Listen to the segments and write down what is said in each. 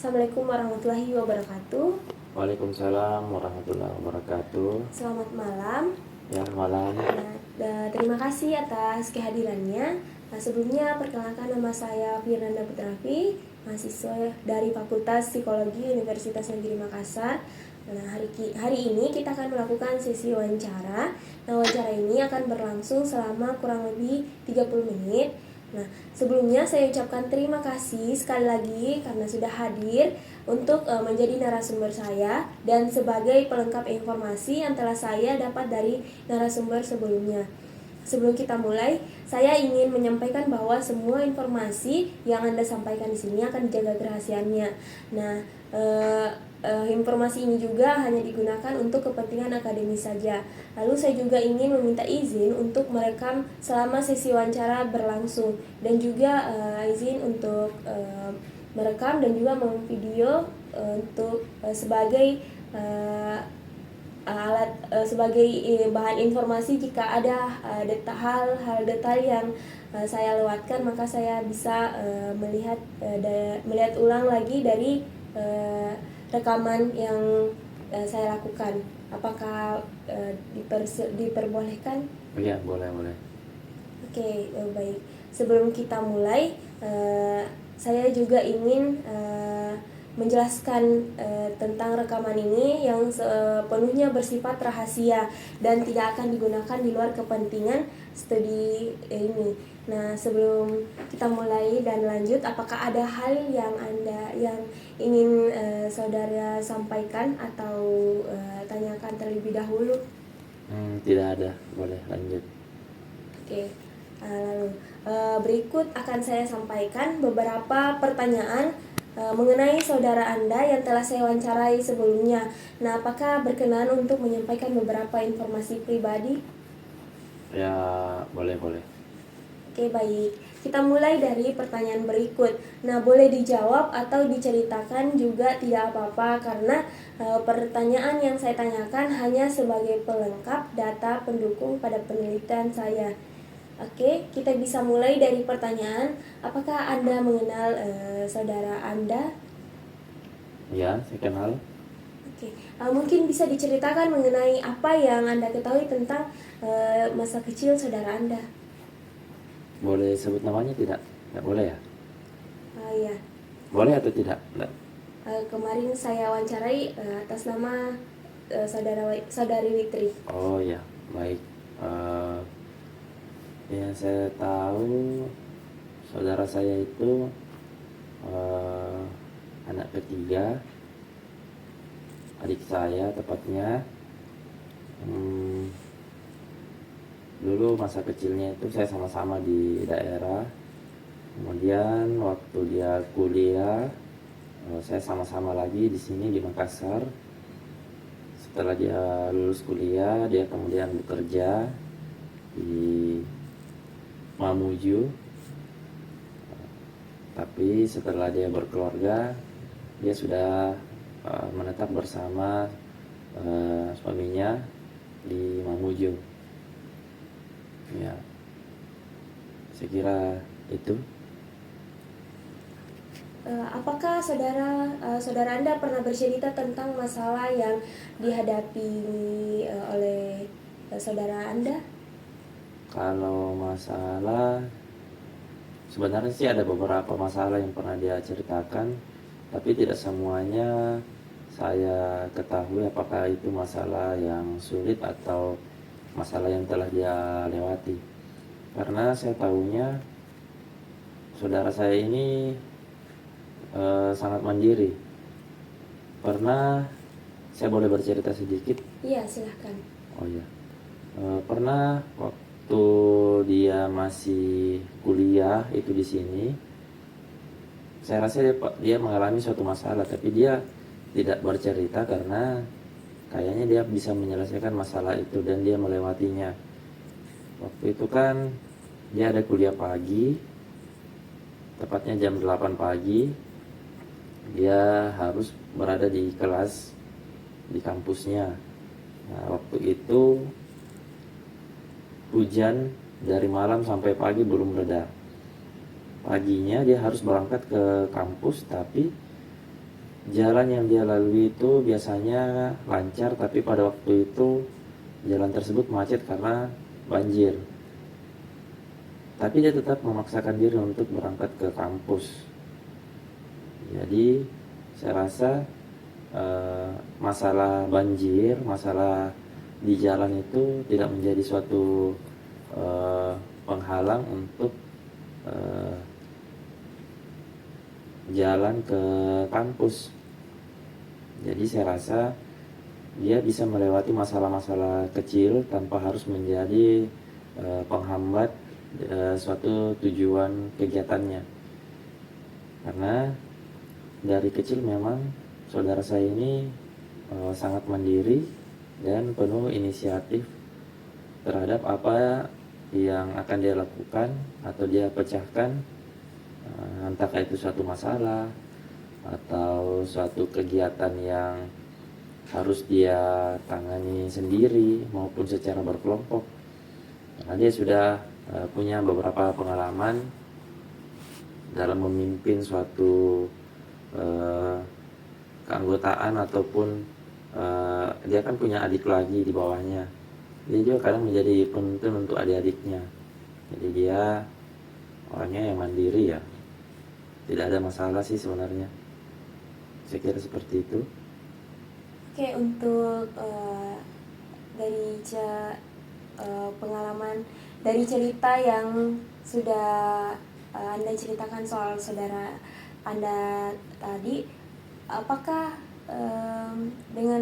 Assalamualaikum warahmatullahi wabarakatuh. Waalaikumsalam warahmatullahi wabarakatuh. Selamat malam. Ya, malam. Terima kasih atas kehadirannya. Sebelumnya perkenalkan, nama saya Firnanda Putrafi, mahasiswa dari Fakultas Psikologi Universitas Negeri Makassar. Hari ini kita akan melakukan sesi wawancara. Wawancara ini akan berlangsung selama kurang lebih 30 menit. Sebelumnya saya ucapkan terima kasih sekali lagi karena sudah hadir untuk menjadi narasumber saya dan sebagai pelengkap informasi yang telah saya dapat dari narasumber sebelumnya. Sebelum kita mulai, saya ingin menyampaikan bahwa semua informasi yang Anda sampaikan di sini akan dijaga kerahasiaannya. Informasi ini juga hanya digunakan untuk kepentingan akademis saja. Lalu saya juga ingin meminta izin untuk merekam selama sesi wawancara berlangsung dan juga izin untuk merekam dan juga memvideo untuk sebagai sebagai bahan informasi jika ada hal detail yang saya lewatkan, maka saya bisa melihat ulang lagi dari rekaman yang saya lakukan. Apakah diperbolehkan? Iya, boleh. Oke, baik. Sebelum kita mulai, saya juga ingin menjelaskan tentang rekaman ini yang sepenuhnya bersifat rahasia dan tidak akan digunakan di luar kepentingan studi ini. Sebelum kita mulai dan lanjut, apakah ada hal yang ingin saudara sampaikan atau tanyakan terlebih dahulu? Tidak ada, boleh lanjut. Oke. Lalu berikut akan saya sampaikan beberapa pertanyaan mengenai saudara Anda yang telah saya wawancarai sebelumnya. Apakah berkenan untuk menyampaikan beberapa informasi pribadi? Ya, boleh. Oke, baik. Kita mulai dari pertanyaan berikut. Boleh dijawab atau diceritakan juga tidak apa-apa karena pertanyaan yang saya tanyakan hanya sebagai pelengkap data pendukung pada penelitian saya. Oke, kita bisa mulai dari pertanyaan, apakah Anda mengenal saudara Anda? Ya, saya kenal. Oke, mungkin bisa diceritakan mengenai apa yang Anda ketahui tentang masa kecil saudara Anda? Boleh sebut namanya tidak? Tidak boleh ya? Iya. Boleh atau tidak? Tidak. Kemarin saya wawancarai atas nama saudari Witri. Oh ya, baik. Ya, saya tahu saudara saya itu anak ketiga, adik saya tepatnya. Dulu masa kecilnya itu saya sama-sama di daerah. Kemudian waktu dia kuliah, saya sama-sama lagi di sini di Makassar. Setelah dia lulus kuliah, dia kemudian bekerja di Mamuju. Tapi setelah dia berkeluarga, dia sudah menetap bersama suaminya di Mamuju. Ya, saya kira itu. Apakah saudara Anda pernah bercerita tentang masalah yang dihadapi oleh saudara Anda? Kalau masalah, sebenarnya sih ada beberapa masalah yang pernah dia ceritakan, tapi tidak semuanya saya ketahui apakah itu masalah yang sulit atau masalah yang telah dia lewati. Karena saya tahunya saudara saya ini sangat mandiri. Pernah, saya boleh bercerita sedikit? Iya, silahkan. Oh ya, pernah waktu dia masih kuliah itu di sini, saya rasa dia mengalami suatu masalah, tapi dia tidak bercerita karena kayaknya dia bisa menyelesaikan masalah itu dan dia melewatinya. Waktu itu kan dia ada kuliah pagi, tepatnya jam 8 pagi. Dia harus berada di kelas di kampusnya. Waktu itu hujan dari malam sampai pagi belum reda. Paginya dia harus berangkat ke kampus, tapi jalan yang dia lalui itu biasanya lancar, tapi pada waktu itu jalan tersebut macet karena banjir. Tapi dia tetap memaksakan diri untuk berangkat ke kampus. Jadi saya rasa masalah banjir, masalah di jalan itu tidak menjadi suatu penghalang untuk jalan ke kampus. Jadi saya rasa dia bisa melewati masalah-masalah kecil tanpa harus menjadi penghambat suatu tujuan kegiatannya. Karena dari kecil memang saudara saya ini sangat mandiri dan penuh inisiatif terhadap apa yang akan dia lakukan atau dia pecahkan, entah itu suatu masalah atau suatu kegiatan yang harus dia tangani sendiri maupun secara berkelompok. Karena dia sudah punya beberapa pengalaman dalam memimpin suatu keanggotaan ataupun dia kan punya adik lagi di bawahnya. Dia juga kadang menjadi penuntun untuk adik-adiknya. Jadi dia orangnya yang mandiri ya. Tidak ada masalah sih sebenarnya. Saya kira seperti itu. Oke, untuk dari pengalaman, dari cerita yang sudah Anda ceritakan soal saudara Anda tadi, apakah dengan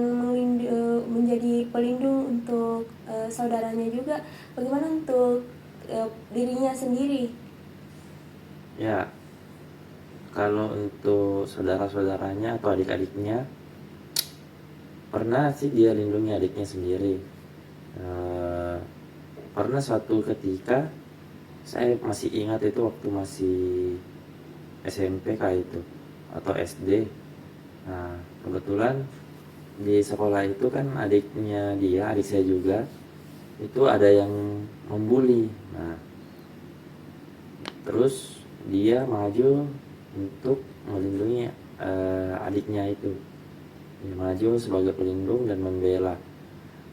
menjadi pelindung untuk saudaranya juga, bagaimana untuk dirinya sendiri? Ya, kalau untuk saudara-saudaranya atau adik-adiknya, pernah sih dia lindungi adiknya sendiri. Pernah suatu ketika, saya masih ingat itu waktu masih SMP kayak itu atau SD. Nah, kebetulan di sekolah itu kan adiknya dia, adik saya juga, itu ada yang membuli. Nah, terus dia maju untuk melindungi adiknya itu. Dia maju sebagai pelindung dan membela.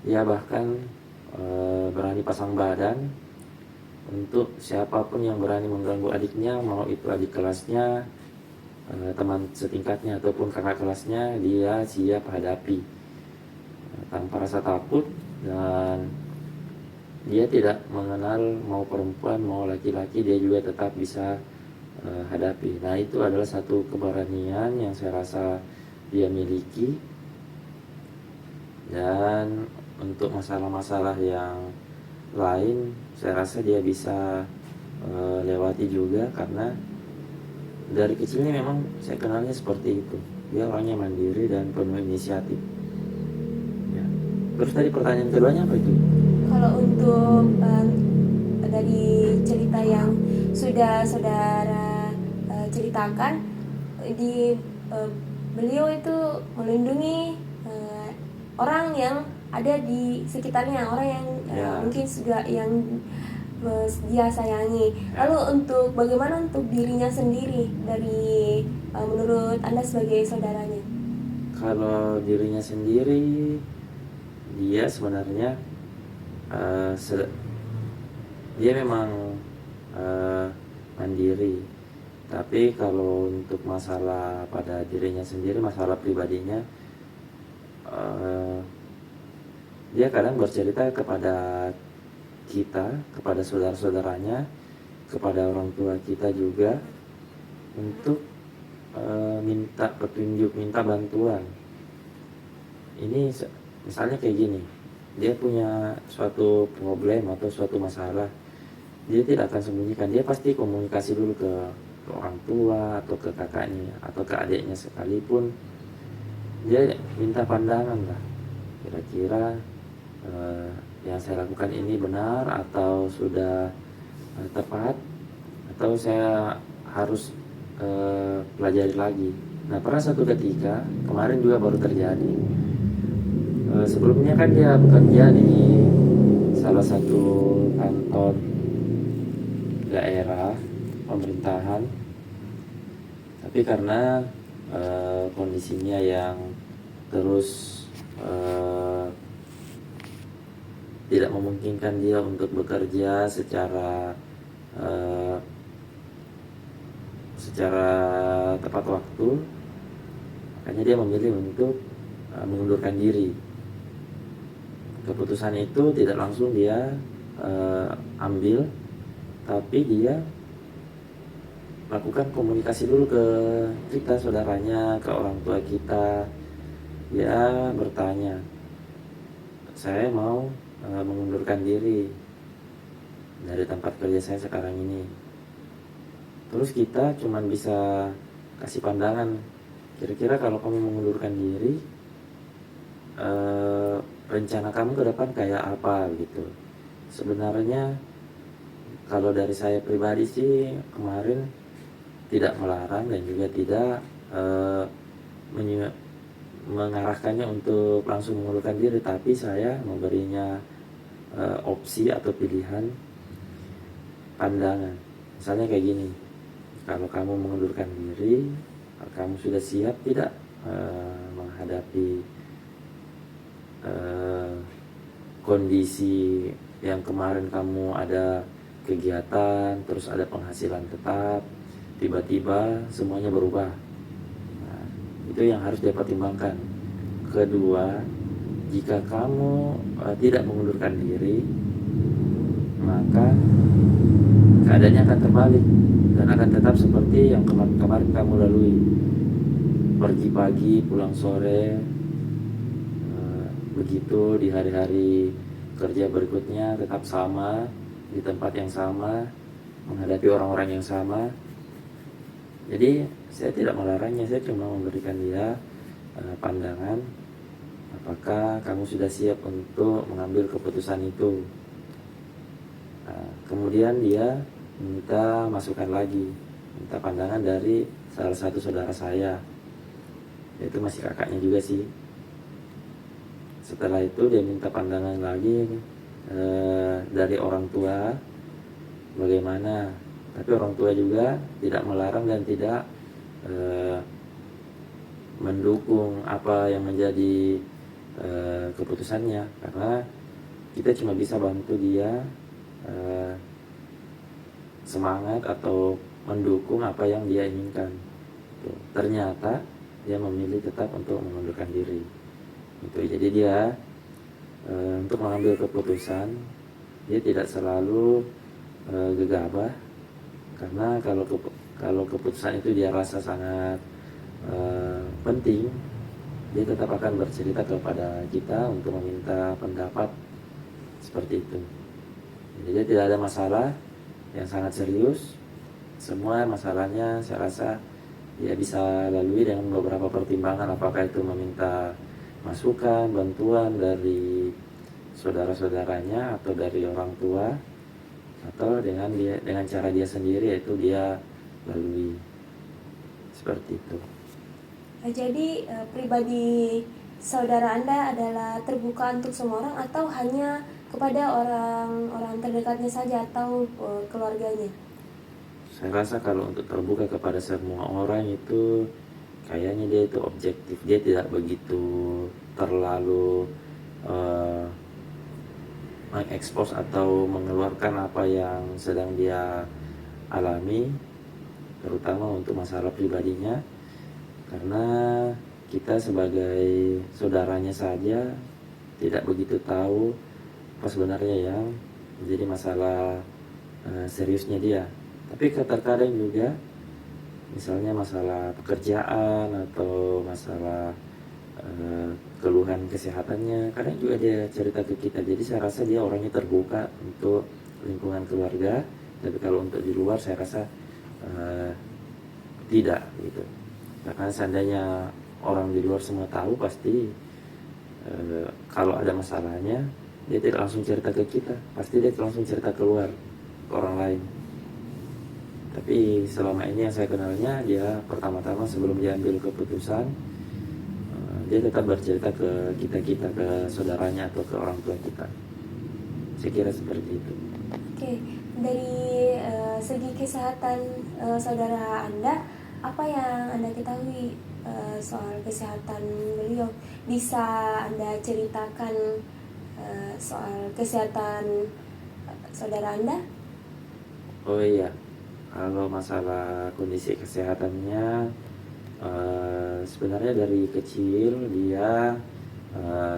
Dia bahkan berani pasang badan untuk siapapun yang berani mengganggu adiknya, mau itu adik kelasnya, teman setingkatnya ataupun kakak kelasnya, dia siap hadapi tanpa rasa takut. Dan dia tidak mengenal mau perempuan mau laki-laki, dia juga tetap bisa hadapi. Nah, itu adalah satu keberanian yang saya rasa dia miliki. Dan untuk masalah-masalah yang lain saya rasa dia bisa lewati juga, karena dari kecilnya memang saya kenalnya seperti itu. Dia orangnya mandiri dan penuh inisiatif ya. Terus tadi pertanyaan keduanya apa itu? Kalau untuk dari cerita yang sudah saudara ceritakan, di beliau itu melindungi orang yang ada di sekitarnya, orang yang mungkin juga yang dia sayangi. Lalu untuk bagaimana untuk dirinya sendiri, dari menurut Anda sebagai saudaranya? Kalau dirinya sendiri, dia sebenarnya dia memang mandiri. Tapi kalau untuk masalah pada dirinya sendiri, masalah pribadinya, dia kadang bercerita kepada kita, kepada saudara-saudaranya, kepada orang tua kita juga, untuk minta petunjuk, minta bantuan. Ini misalnya kayak gini, dia punya suatu problem atau suatu masalah, dia tidak akan sembunyikan, dia pasti komunikasi dulu ke orang tua atau ke kakaknya atau ke adiknya sekalipun. Dia minta pandangan lah, kira-kira yang saya lakukan ini benar atau sudah tepat, atau saya harus pelajari lagi. Nah, pernah satu ketika, kemarin juga baru terjadi, sebelumnya kan dia bekerja di salah satu kantor daerah pemerintahan, tapi karena kondisinya yang terus tidak memungkinkan dia untuk bekerja secara tepat waktu, makanya dia memilih untuk mengundurkan diri. Keputusan itu tidak langsung dia ambil, tapi dia lakukan komunikasi dulu ke kita, saudaranya, ke orang tua kita. Dia bertanya, saya mau mengundurkan diri dari tempat kerja saya sekarang ini. Terus kita cuman bisa kasih pandangan, kira-kira kalau kamu mengundurkan diri, rencana kamu ke depan kayak apa gitu. Sebenarnya kalau dari saya pribadi sih kemarin tidak melarang dan juga tidak mengarahkannya untuk langsung mengundurkan diri, tapi saya memberinya opsi atau pilihan pandangan. Misalnya kayak gini, kalau kamu mengundurkan diri, kamu sudah siap tidak menghadapi kondisi yang kemarin kamu ada kegiatan, terus ada penghasilan tetap, tiba-tiba semuanya berubah. Nah, itu yang harus dia pertimbangkan. Kedua, jika kamu tidak mengundurkan diri, maka keadaannya akan terbalik dan akan tetap seperti yang kemarin kamu lalui. Pergi pagi, pulang sore, begitu di hari-hari kerja berikutnya tetap sama, di tempat yang sama, menghadapi orang-orang yang sama. Jadi saya tidak melarangnya, saya cuma memberikan dia pandangan apakah kamu sudah siap untuk mengambil keputusan itu. Kemudian dia minta masukan lagi, minta pandangan dari salah satu saudara saya, yaitu masih kakaknya juga sih. Setelah itu dia minta pandangan lagi dari orang tua bagaimana, tapi orang tua juga tidak melarang dan tidak mendukung apa yang menjadi keputusannya, karena kita cuma bisa bantu dia semangat atau mendukung apa yang dia inginkan. Ternyata dia memilih tetap untuk mengundurkan diri. Jadi dia untuk mengambil keputusan, dia tidak selalu gegabah, karena kalau keputusan itu dia rasa sangat penting, dia tetap akan bercerita kepada kita untuk meminta pendapat seperti itu. Jadi tidak ada masalah yang sangat serius. Semua masalahnya saya rasa dia bisa lalui dengan beberapa pertimbangan, apakah itu meminta masukan, bantuan dari saudara-saudaranya atau dari orang tua, atau dengan cara dia sendiri, yaitu dia lalui seperti itu. Jadi pribadi saudara Anda adalah terbuka untuk semua orang atau hanya kepada orang-orang terdekatnya saja atau keluarganya? Saya rasa kalau untuk terbuka kepada semua orang itu kayaknya dia itu objektif, dia tidak begitu terlalu mengekspos atau mengeluarkan apa yang sedang dia alami, terutama untuk masalah pribadinya, karena kita sebagai saudaranya saja tidak begitu tahu apa sebenarnya yang menjadi masalah seriusnya dia. Tapi terkadang juga misalnya masalah pekerjaan atau masalah keluhan kesehatannya, kadang juga dia cerita ke kita. Jadi saya rasa dia orangnya terbuka untuk lingkungan keluarga, tapi kalau untuk di luar saya rasa tidak gitu. Karena seandainya orang di luar semua tahu, pasti kalau ada masalahnya dia tidak langsung cerita ke kita, pasti dia langsung cerita keluar ke orang lain. Tapi selama ini yang saya kenalnya, dia pertama-tama sebelum dia ambil keputusan, dia tetap bercerita ke kita, ke saudaranya atau ke orang tua kita. Saya kira seperti itu. Oke, dari segi kesehatan saudara Anda, apa yang Anda ketahui soal kesehatan beliau. Bisa Anda ceritakan soal kesehatan saudara Anda? Oh iya, kalau masalah kondisi kesehatannya, sebenarnya dari kecil dia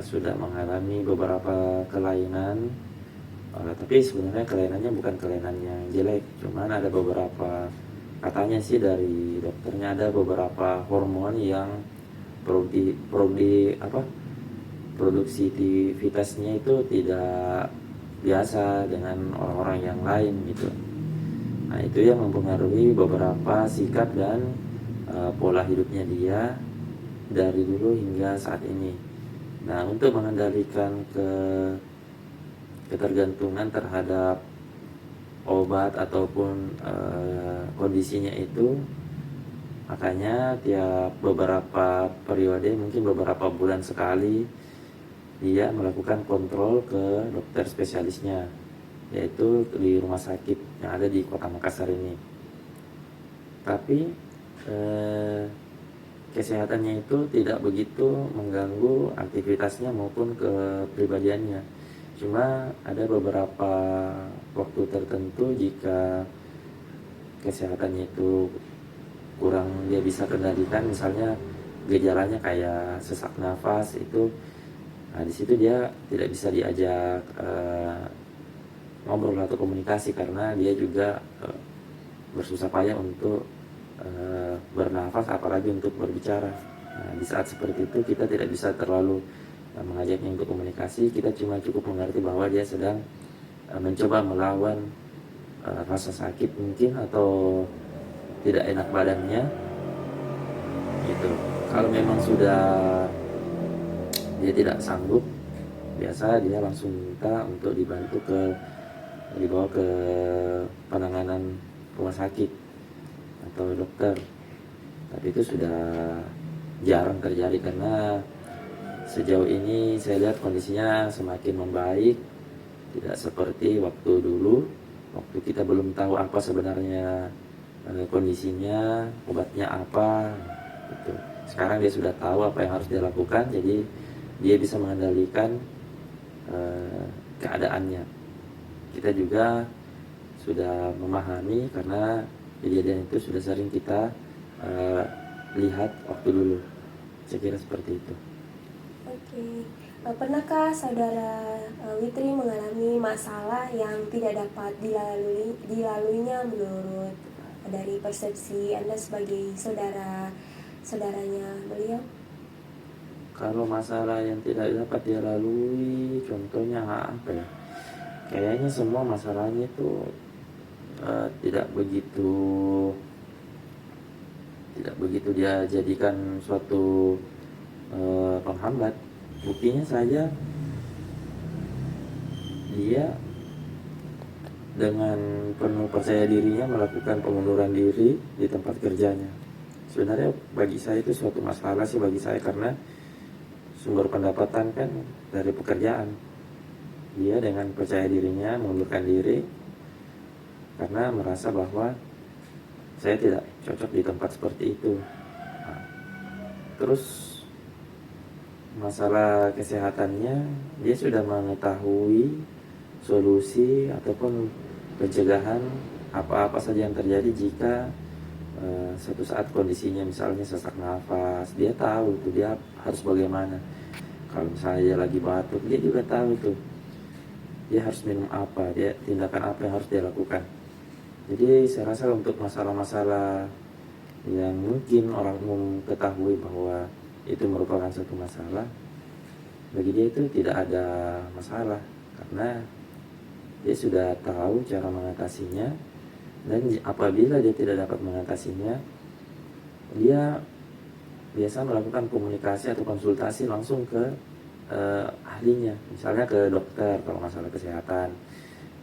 sudah mengalami beberapa kelainan, tapi sebenarnya kelainannya bukan kelainan yang jelek, cuman ada beberapa, katanya sih dari dokternya ada beberapa hormon yang produktivitasnya itu tidak biasa dengan orang-orang yang lain gitu. Nah itu yang mempengaruhi beberapa sikap dan pola hidupnya dia dari dulu hingga saat ini. Nah untuk mengendalikan ketergantungan terhadap obat ataupun kondisinya itu, makanya tiap beberapa periode, mungkin beberapa bulan sekali, dia melakukan kontrol ke dokter spesialisnya, yaitu di rumah sakit yang ada di kota Makassar ini. Tapi kesehatannya itu tidak begitu mengganggu aktivitasnya maupun kepribadiannya. Cuma ada beberapa waktu tertentu jika kesehatannya itu kurang dia bisa kendalikan, misalnya gejalanya kayak sesak nafas itu, nah di situ dia tidak bisa diajak ngobrol atau komunikasi karena dia juga bersusah payah untuk bernafas, apalagi untuk berbicara. Nah, di saat seperti itu kita tidak bisa terlalu mengajaknya untuk komunikasi, kita cuma cukup mengerti bahwa dia sedang mencoba melawan rasa sakit mungkin atau tidak enak badannya gitu. Kalau memang sudah dia tidak sanggup, biasa dia langsung minta untuk dibawa ke penanganan rumah sakit atau dokter. Tapi itu sudah jarang terjadi karena sejauh ini saya lihat kondisinya semakin membaik, tidak seperti waktu dulu, waktu kita belum tahu apa sebenarnya kondisinya, obatnya apa gitu. Sekarang dia sudah tahu apa yang harus dia lakukan, jadi dia bisa mengendalikan keadaannya. Kita juga sudah memahami karena kejadian itu sudah sering kita lihat waktu dulu. Saya kira seperti itu. Oke. Pernahkah saudara Witri mengalami masalah yang tidak dapat dilaluinya menurut dari persepsi Anda sebagai saudaranya beliau? Kalau masalah yang tidak dapat dia lalui, contohnya apa ya? Kayaknya semua masalahnya itu tidak begitu dia jadikan suatu penghambat. Buktinya saja dia dengan penuh percaya dirinya melakukan pengunduran diri di tempat kerjanya. Sebenarnya bagi saya itu suatu masalah sih bagi saya, karena sumber pendapatan kan dari pekerjaan. Dia dengan percaya dirinya mengundurkan diri karena merasa bahwa saya tidak cocok di tempat seperti itu. Nah, terus masalah kesehatannya, dia sudah mengetahui solusi ataupun pencegahan apa-apa saja yang terjadi jika suatu saat kondisinya misalnya sesak nafas. Dia tahu tuh dia harus bagaimana. Kalau misalnya dia lagi batuk, dia juga tahu tuh dia harus minum apa, dia tindakan apa yang harus dia lakukan. Jadi saya rasa untuk masalah-masalah yang mungkin orang umum ketahui bahwa itu merupakan suatu masalah, bagi dia itu tidak ada masalah karena dia sudah tahu cara mengatasinya. Dan apabila dia tidak dapat mengatasinya, dia biasa melakukan komunikasi atau konsultasi langsung ke ahlinya, misalnya ke dokter kalau masalah kesehatan.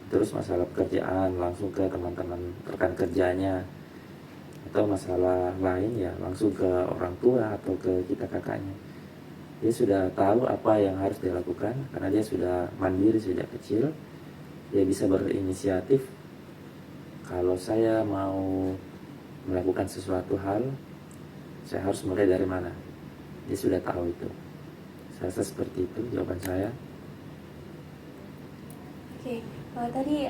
Terus masalah pekerjaan langsung ke teman-teman rekan kerjanya, atau masalah lain ya langsung ke orang tua atau ke kita kakaknya. Dia sudah tahu apa yang harus dia lakukan karena dia sudah mandiri sejak kecil. Dia bisa berinisiatif, kalau saya mau melakukan sesuatu hal, saya harus mulai dari mana. Dia sudah tahu itu. Saya rasa seperti itu jawaban saya. Oke, tadi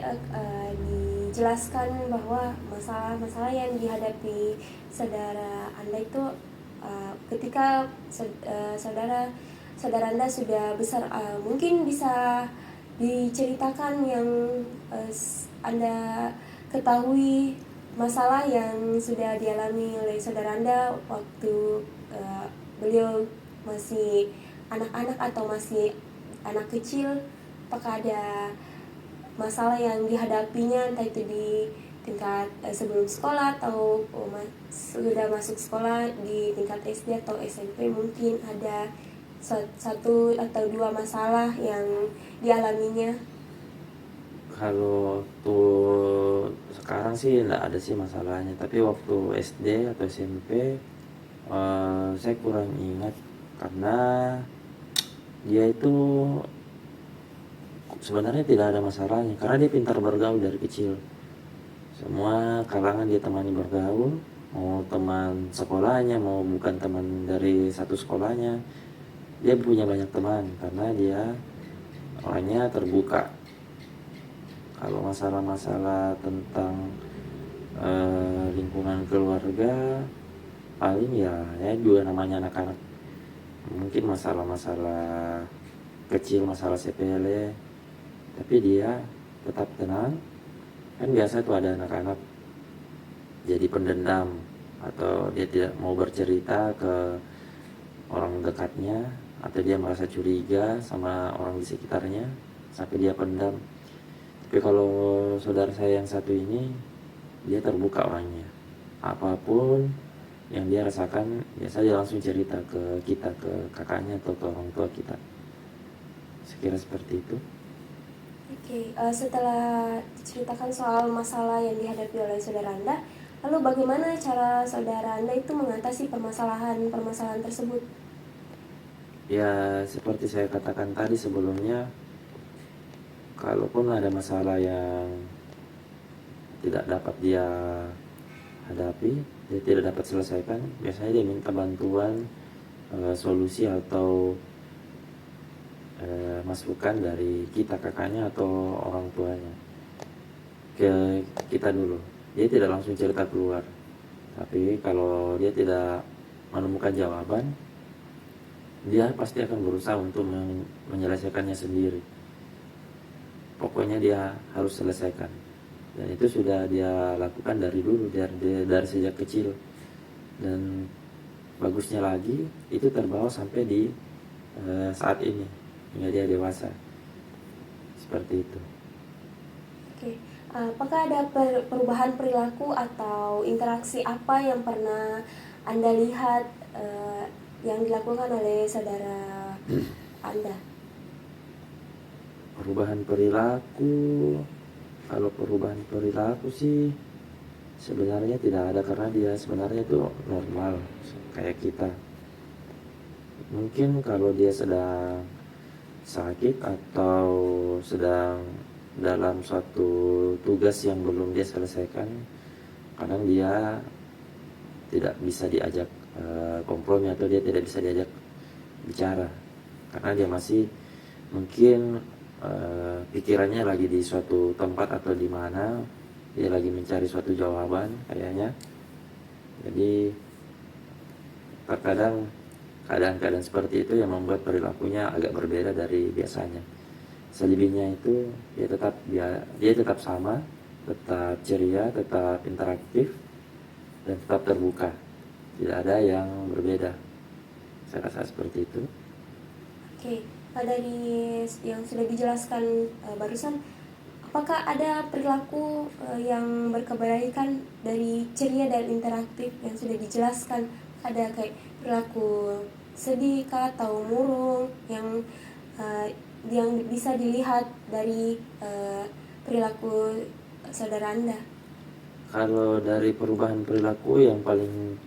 dijelaskan bahwa masalah-masalah yang dihadapi saudara Anda itu ketika saudara Anda sudah besar, mungkin bisa diceritakan yang Anda ketahui masalah yang sudah dialami oleh saudara Anda waktu beliau masih anak-anak atau masih anak kecil. Apakah ada masalah yang dihadapinya, entah itu di tingkat sebelum sekolah atau sudah masuk sekolah di tingkat SD atau SMP, mungkin ada satu atau dua masalah yang dialaminya? Kalau tuh sekarang sih enggak ada sih masalahnya, tapi waktu SD atau SMP saya kurang ingat, karena dia itu sebenarnya tidak ada masalahnya karena dia pintar bergaul dari kecil. Semua kalangan dia temani bergaul, mau teman sekolahnya, mau bukan teman dari satu sekolahnya, dia punya banyak teman karena dia orangnya terbuka. Kalau masalah-masalah tentang lingkungan keluarga, paling ya juga namanya anak-anak, mungkin masalah-masalah kecil, masalah sepele, tapi dia tetap tenang. Kan biasa tuh ada anak-anak jadi pendendam, atau dia tidak mau bercerita ke orang dekatnya, atau dia merasa curiga sama orang di sekitarnya sampai dia pendam. Tapi kalau saudara saya yang satu ini, dia terbuka orangnya. Apapun yang dia rasakan, biasa dia langsung cerita ke kita, ke kakaknya atau ke orang tua kita. Sekira seperti itu. Oke, setelah diceritakan soal masalah yang dihadapi oleh saudara Anda, lalu bagaimana cara saudara Anda itu mengatasi permasalahan tersebut? Ya, seperti saya katakan tadi sebelumnya, kalaupun ada masalah yang tidak dapat dia hadapi, dia tidak dapat selesaikan, biasanya dia minta bantuan, solusi atau masukan dari kita, kakaknya atau orang tuanya ke kita dulu. Dia tidak langsung cerita keluar, tapi kalau dia tidak menemukan jawaban, dia pasti akan berusaha untuk menyelesaikannya sendiri. Pokoknya dia harus selesaikan, dan itu sudah dia lakukan dari dulu, dari sejak kecil. Dan bagusnya lagi, itu terbawa sampai di saat ini hingga dia dewasa, seperti itu. Oke, apakah ada perubahan perilaku atau interaksi apa yang pernah Anda lihat yang dilakukan oleh saudara Anda? Perubahan perilaku, kalau perubahan perilaku sih sebenarnya tidak ada, karena dia sebenarnya itu normal kayak kita. Mungkin kalau dia sedang sakit atau sedang dalam suatu tugas yang belum dia selesaikan, kadang dia tidak bisa diajak kompromi, atau dia tidak bisa diajak bicara karena dia masih mungkin pikirannya lagi di suatu tempat atau di mana dia lagi mencari suatu jawaban kayaknya. Jadi terkadang keadaan-keadaan seperti itu yang membuat perilakunya agak berbeda dari biasanya. Selebihnya itu dia tetap sama, tetap ceria, tetap interaktif, dan tetap terbuka. Tidak ada yang berbeda. Saya rasa seperti itu. Oke, dari yang sudah dijelaskan barusan, apakah ada perilaku yang berkebalikan dari ceria dan interaktif yang sudah dijelaskan? Ada kayak perilaku sedih kah atau murung yang bisa dilihat dari perilaku saudara Anda? Kalau dari perubahan perilaku yang paling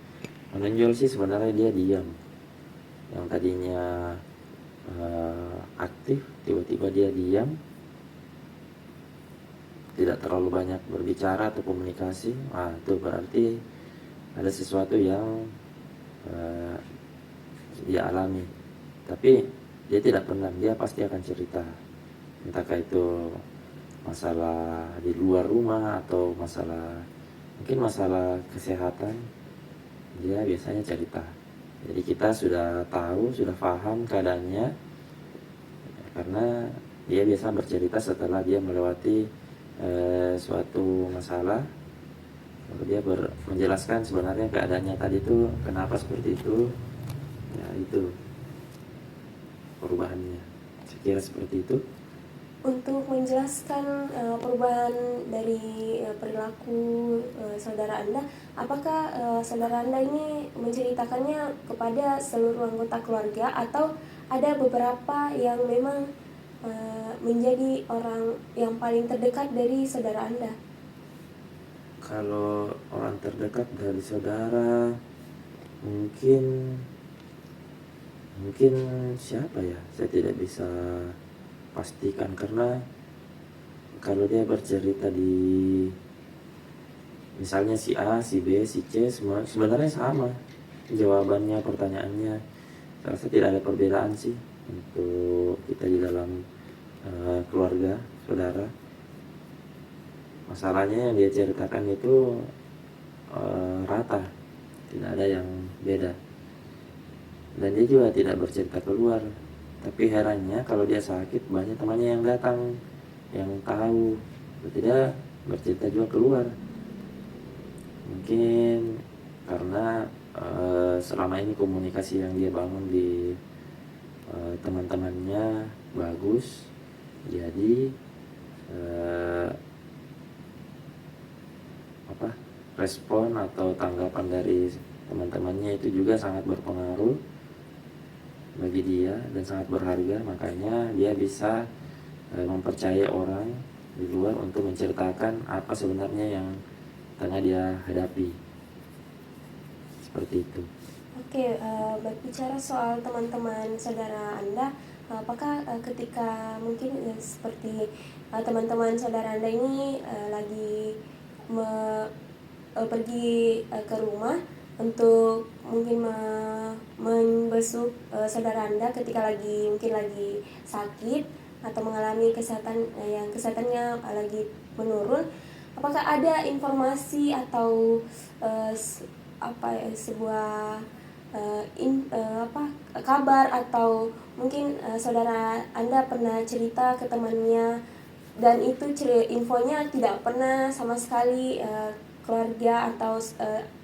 menonjol sih sebenarnya dia diam. Yang tadinya aktif, tiba-tiba dia diam, tidak terlalu banyak berbicara atau komunikasi. Itu berarti ada sesuatu yang eh, dia alami. Tapi dia tidak pernah, dia pasti akan cerita, entahkah itu masalah di luar rumah atau mungkin masalah kesehatan, dia biasanya cerita. Jadi kita sudah tahu, sudah paham keadaannya, karena dia biasa bercerita setelah dia melewati suatu masalah. Lalu dia menjelaskan sebenarnya keadaannya tadi itu kenapa seperti itu. Ya, itu perubahannya. Saya kira seperti itu. Untuk menjelaskan perubahan dari perilaku saudara Anda, apakah saudara Anda ini menceritakannya kepada seluruh anggota keluarga atau ada beberapa yang memang menjadi orang yang paling terdekat dari saudara Anda? Kalau orang terdekat dari saudara, mungkin siapa ya? Saya tidak bisa pastikan, karena kalau dia bercerita di misalnya si A, si B, si C, semua sebenarnya sama jawabannya, pertanyaannya. Saya rasa tidak ada perbedaan sih untuk kita di dalam keluarga, saudara. Masalahnya yang dia ceritakan itu rata, tidak ada yang beda. Dan dia juga tidak bercerita keluar. Tapi herannya kalau dia sakit, banyak temannya yang datang, yang tahu, tidak bercerita juga keluar. Mungkin karena selama ini komunikasi yang dia bangun di teman-temannya bagus, jadi respon atau tanggapan dari teman-temannya itu juga sangat berpengaruh bagi dia dan sangat berharga. Makanya dia bisa mempercayai orang di luar untuk menceritakan apa sebenarnya yang tengah dia hadapi. Seperti itu. Oke, berbicara soal teman-teman saudara Anda, apakah ketika mungkin seperti teman-teman saudara Anda ini lagi pergi ke rumah untuk mungkin membesuk saudara Anda ketika mungkin lagi sakit atau mengalami kesehatannya lagi menurun, apakah ada informasi atau sebuah kabar atau mungkin saudara Anda pernah cerita ke temannya dan itu infonya tidak pernah sama sekali keluarga atau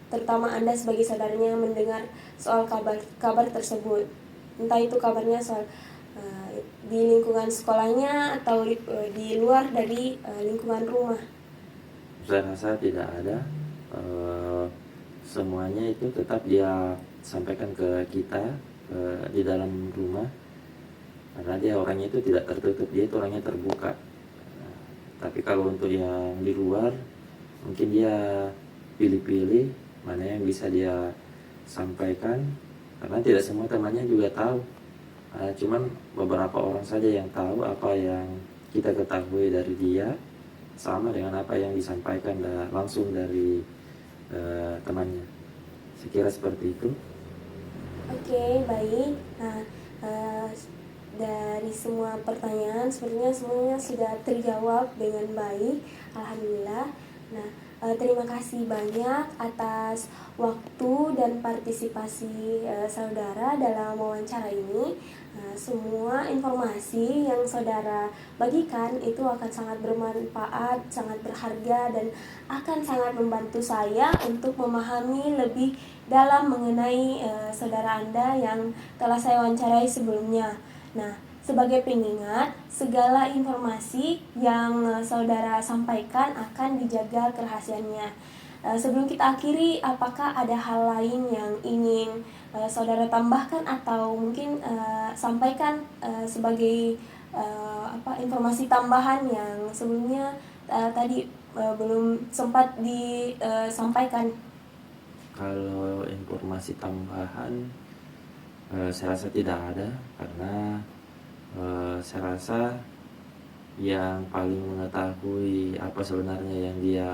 terutama Anda sebagai saudaranya mendengar soal kabar tersebut, entah itu kabarnya soal di lingkungan sekolahnya atau di luar dari lingkungan rumah? Saya rasa tidak ada. Semuanya itu tetap dia sampaikan ke kita di dalam rumah, karena dia orangnya itu tidak tertutup, dia itu orangnya terbuka. Tapi kalau untuk yang di luar, mungkin dia pilih-pilih mana yang bisa dia sampaikan, karena tidak semua temannya juga tahu. Cuman beberapa orang saja yang tahu apa yang kita ketahui dari dia, sama dengan apa yang disampaikan langsung dari temannya. Saya kira seperti itu. Oke, baik. Nah, dari semua pertanyaan sepertinya semuanya sudah terjawab dengan baik, alhamdulillah. Nah, terima kasih banyak atas waktu dan partisipasi saudara dalam wawancara ini. Semua informasi yang saudara bagikan itu akan sangat bermanfaat, sangat berharga, dan akan sangat membantu saya untuk memahami lebih dalam mengenai saudara Anda yang telah saya wawancarai sebelumnya. Nah, sebagai pengingat, segala informasi yang saudara sampaikan akan dijaga kerahasiaannya. Sebelum kita akhiri, apakah ada hal lain yang ingin saudara tambahkan atau mungkin sampaikan sebagai informasi tambahan yang sebelumnya tadi belum sempat disampaikan? Kalau informasi tambahan, saya rasa tidak ada, karena saya rasa yang paling mengetahui apa sebenarnya yang dia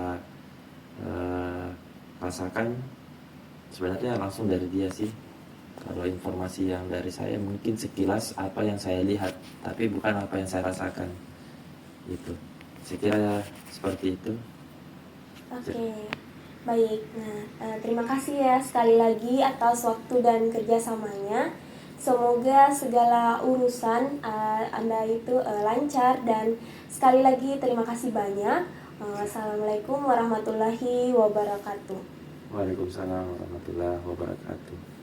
rasakan sebenarnya langsung dari dia sih. Kalau informasi yang dari saya mungkin sekilas apa yang saya lihat, tapi bukan apa yang saya rasakan. Gitu. Saya kira seperti itu. Oke, baik. Nah, terima kasih ya sekali lagi atas waktu dan kerjasamanya. Semoga segala urusan Anda itu lancar, dan sekali lagi terima kasih banyak. Wassalamualaikum warahmatullahi wabarakatuh. Waalaikumsalam warahmatullahi wabarakatuh.